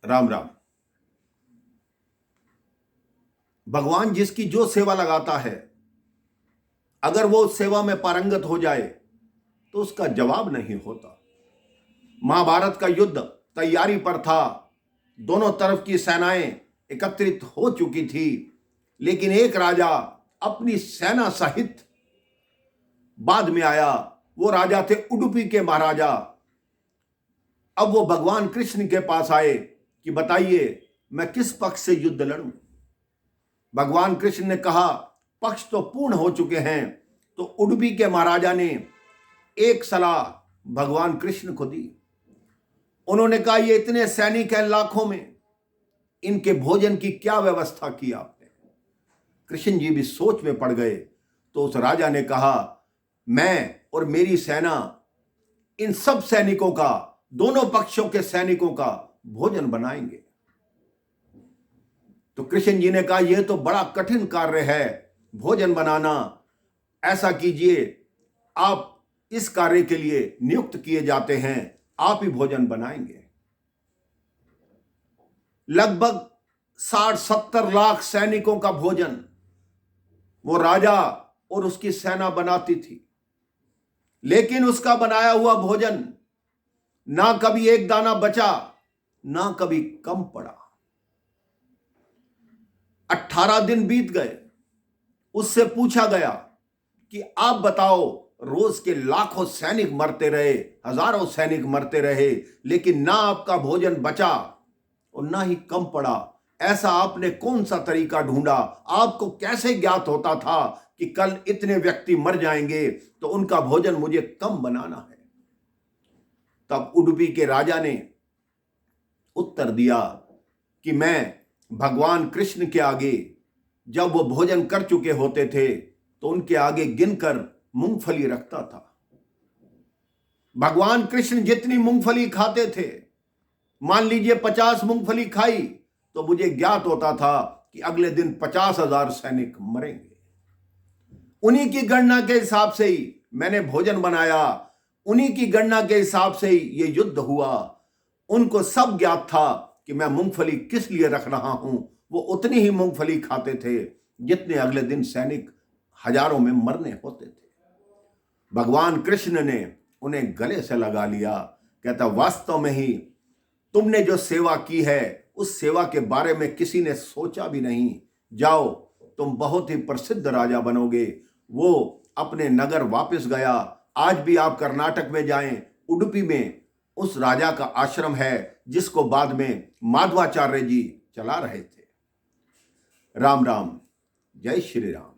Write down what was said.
राम राम। भगवान जिसकी जो सेवा लगाता है, अगर वो उस सेवा में पारंगत हो जाए तो उसका जवाब नहीं होता। महाभारत का युद्ध तैयारी पर था, दोनों तरफ की सेनाएं एकत्रित हो चुकी थी, लेकिन एक राजा अपनी सेना सहित बाद में आया। वो राजा थे उडुपी के महाराजा। अब वो भगवान कृष्ण के पास आए कि बताइए मैं किस पक्ष से युद्ध लड़ूं। भगवान कृष्ण ने कहा पक्ष तो पूर्ण हो चुके हैं। तो उडुपी के महाराजा ने एक सलाह भगवान कृष्ण को दी। उन्होंने कहा ये इतने सैनिक हैं लाखों में, इनके भोजन की क्या व्यवस्था की आपने। कृष्ण जी भी सोच में पड़ गए। तो उस राजा ने कहा मैं और मेरी सेना इन सब सैनिकों का, दोनों पक्षों के सैनिकों का भोजन बनाएंगे। तो कृष्ण जी ने कहा यह तो बड़ा कठिन कार्य है भोजन बनाना। ऐसा कीजिए, आप इस कार्य के लिए नियुक्त किए जाते हैं, आप ही भोजन बनाएंगे। लगभग 60-70 लाख सैनिकों का भोजन वो राजा और उसकी सेना बनाती थी, लेकिन उसका बनाया हुआ भोजन ना कभी एक दाना बचा, ना कभी कम पड़ा। 18 दिन बीत गए। उससे पूछा गया कि आप बताओ, रोज के लाखों सैनिक मरते रहे, हजारों सैनिक मरते रहे, लेकिन ना आपका भोजन बचा और ना ही कम पड़ा। ऐसा आपने कौन सा तरीका ढूंढा? आपको कैसे ज्ञात होता था कि कल इतने व्यक्ति मर जाएंगे तो उनका भोजन मुझे कम बनाना है? तब उडुपी के राजा ने उत्तर दिया कि मैं भगवान कृष्ण के आगे जब वो भोजन कर चुके होते थे तो उनके आगे गिनकर मूंगफली रखता था। भगवान कृष्ण जितनी मूंगफली खाते थे, मान लीजिए 50 मूंगफली खाई, तो मुझे ज्ञात होता था कि अगले दिन 50,000 सैनिक मरेंगे। उन्हीं की गणना के हिसाब से ही मैंने भोजन बनाया, उन्हीं की गणना के हिसाब से ही ये युद्ध हुआ। उनको सब ज्ञात था कि मैं मूंगफली किस लिए रख रहा हूं। वो उतनी ही मूंगफली खाते थे जितने अगले दिन सैनिक हजारों में मरने होते थे। भगवान कृष्ण ने उन्हें गले से लगा लिया। कहता वास्तव में ही तुमने जो सेवा की है उस सेवा के बारे में किसी ने सोचा भी नहीं। जाओ, तुम बहुत ही प्रसिद्ध राजा बनोगे। वो अपने नगर वापस गया। आज भी आप कर्नाटक में जाएं, उडुपी में उस राजा का आश्रम है जिसको बाद में माधवाचार्य जी चला रहे थे। राम राम, जय श्री राम।